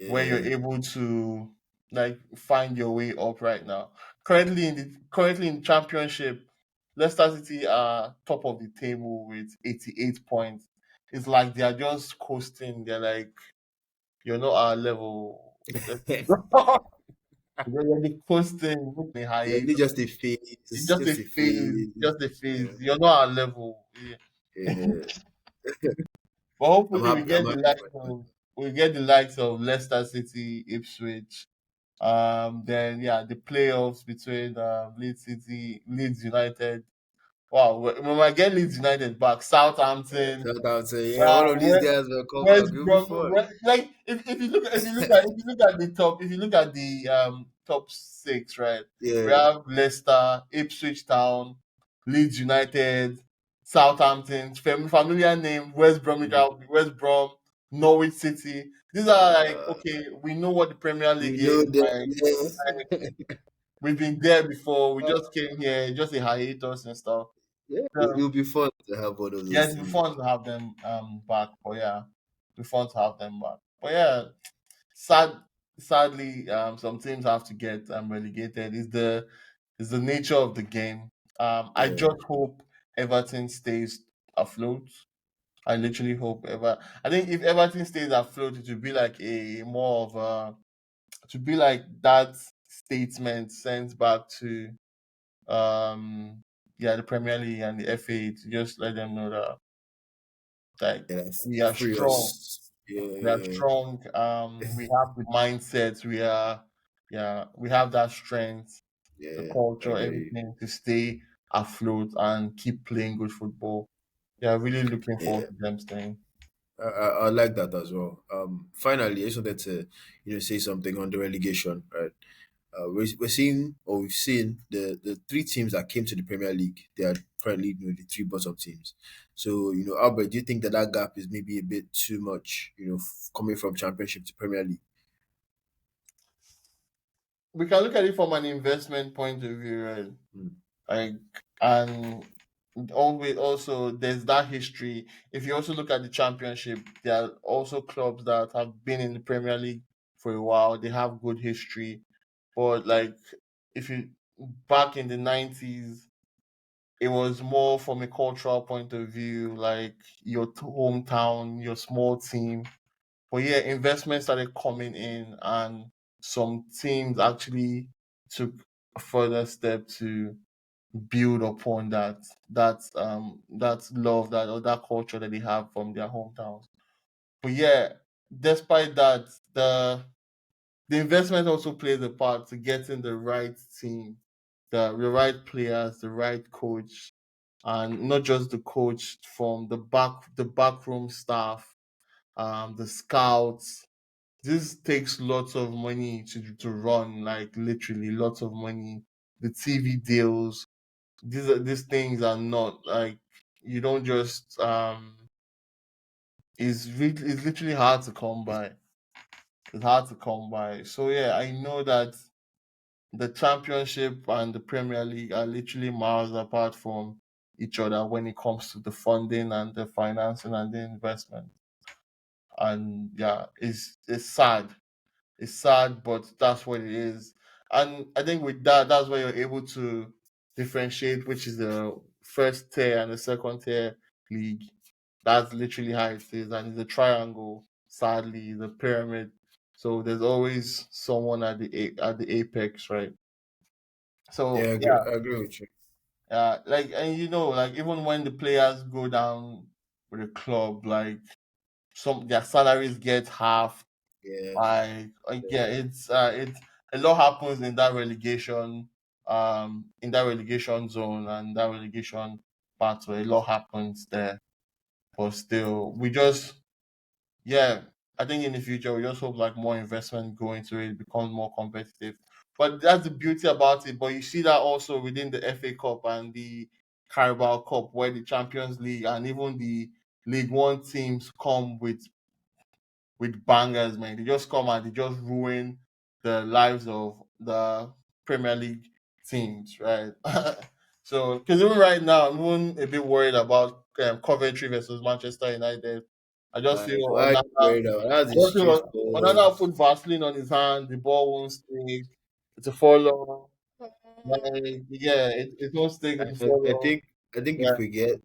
where you're Yeah. able to like find your way up right now. Currently in Championship, Leicester City are top of the table with 88 points. It's like they are just coasting. They're like, you're not our level. You're the coasting, higher. It's just a phase. It's It's just a just a phase. phase. Just a phase. Yeah. You're not our level. Yeah. Yeah. But I'm hopefully we happy. I'm get the happy likes for it. of we get the likes of Leicester City, Ipswich. Then yeah, the playoffs between Leeds City, Leeds United, Wow, when I get Leeds United back, Southampton, Shout out to yeah, one of these West, days will come back. West It'll be Brom, fun. like if you look at the top, if you look at the top six, right? We Yeah. have Leicester, Ipswich Town, Leeds United, Southampton, familiar name, Mhm. West Brom, Norwich City. These are like Uh, okay, we know what the Premier we League is. know that. Like, Yeah. we've been there before. We Uh, just came here, just a hiatus and stuff. yeah. So, It'll be fun to have one of yeah, those it'd be teams. fun to have them back. But yeah, it'd be fun to have them back. But yeah, sad sadly, some teams have to get relegated. Is the nature of the game. I Yeah. just hope Everton stays afloat. I literally hope I think if Everton stays afloat, it will be like a more of a to be like that statement sent back to um yeah the Premier League and the FA to just let them know that like Yeah. we are Free strong. us. Yeah. We are Yeah. strong. We have the mindset. We have that strength, the Yeah. I culture, get you. everything to stay afloat and keep playing good football. Yeah, really looking forward Yeah. to them staying. I like that as well. Finally, I just wanted to, say something on the relegation. Right, we're seeing, or we've seen the three teams that came to the Premier League. They are currently, the three bottom teams. So, Albert, do you think that that gap is maybe a bit too much? Coming from Championship to Premier League. We can look at it from an investment point of view, right? Mm. Like, and always also there's that history. If you also look at the championship, there are also clubs that have been in the Premier League for a while. They have good history. But like if you back in the 90s, it was more from a cultural point of view, like your hometown, your small team. But yeah, investments started coming in, and some teams actually took a further step to build upon that love that or that culture that they have from their hometowns. But yeah, despite that, the investment also plays a part to getting the right team, the right players, the right coach, and not just the coach from the backroom staff, the scouts. This takes lots of money to run, like literally lots of money. The TV deals, these things are not like you don't just it's literally hard to come by. It's hard to come by. So yeah, I know that the championship and the Premier League are literally miles apart from each other when it comes to the funding and the financing and the investment. And yeah, it's sad. It's sad, but that's what it is. And I think with that, that's where you're able to differentiate which is the first tier and the second tier league. That's literally how it is. And it's a triangle, sadly, the pyramid. So there's always someone at the apex, right? Yeah, So yeah, I agree with you. like and like even when the players go down with a club, like some their salaries get half. Yeah, Yeah, it's a lot happens in that relegation zone and that relegation part where a lot happens there. But still, we just yeah, I think in the future we just hope like more investment go into it, becomes more competitive. But that's the beauty about it. But you see that also within the FA Cup and the Carabao Cup, where the Champions League and even the League One teams come with bangers, man. They just come and they just ruin the lives of the Premier League teams, right? So, because even right now, I'm even a bit worried about Coventry versus Manchester United. I just feel like why are you worried about? That's I a just feel straightforward. Onana put Vaseline on his hand, the ball won't stick. It's a follow. Like, yeah, it won't stick. It's a I follow. think Yeah.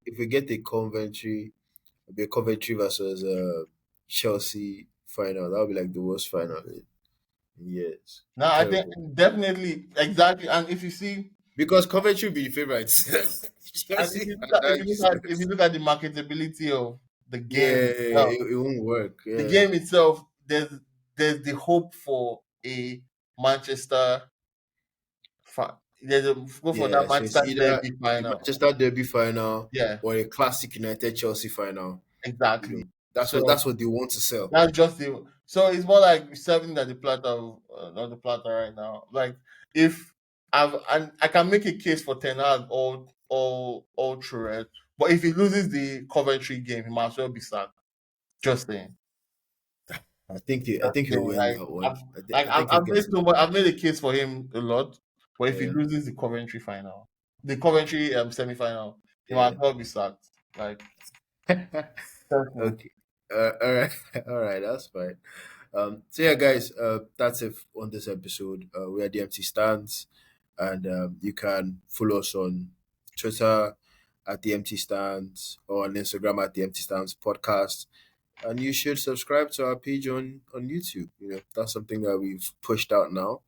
if we get a Coventry, it'll be a Coventry versus Chelsea final. That would be like the worst final in years. Now I think Terrible. definitely exactly. And if you see Because Coventry will be the favourites. And Chelsea are not if you useless. look at the marketability of the Yeah, game itself, it won't work. the Yeah. game itself, there's the hope for a Manchester there's a go for that Yeah, so it's Manchester either Derby a final. Manchester Derby final Yeah, or a classic United Chelsea final. You exactly. know, that's what So they want to sell. that's just the. So it's more like serving at the platter of not the platter right now. Like if and I can make a case for Ten Hag all through it, but if he loses the Coventry game, he might as well be sacked. Just saying. I think he'll win Like that one. I think he'll I've get made to so that much, one. I've made a case for him a lot, but if he Yeah, loses the Coventry final, the Coventry semi final, he might as yeah. well be sacked. Like personally. Okay. All right, all right. That's fine. So yeah, guys. That's it on this episode. We are the Empty Stands, and you can follow us on Twitter at the Empty Stands or on Instagram at the Empty Stands Podcast. And you should subscribe to our page on YouTube. You know, that's something that we've pushed out now,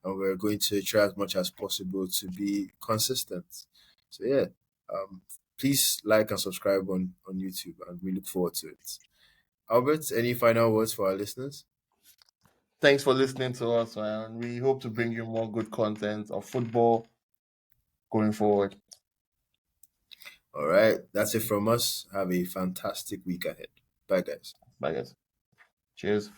and we're going to try as much as possible to be consistent. So yeah, um, please like and subscribe on YouTube, and we look forward to it. Albert, any final words for our listeners? Thanks for listening to us, man. We hope to bring you more good content of football going forward. All right, that's it from us. Have a fantastic week ahead. Bye, guys. Bye, guys. Cheers.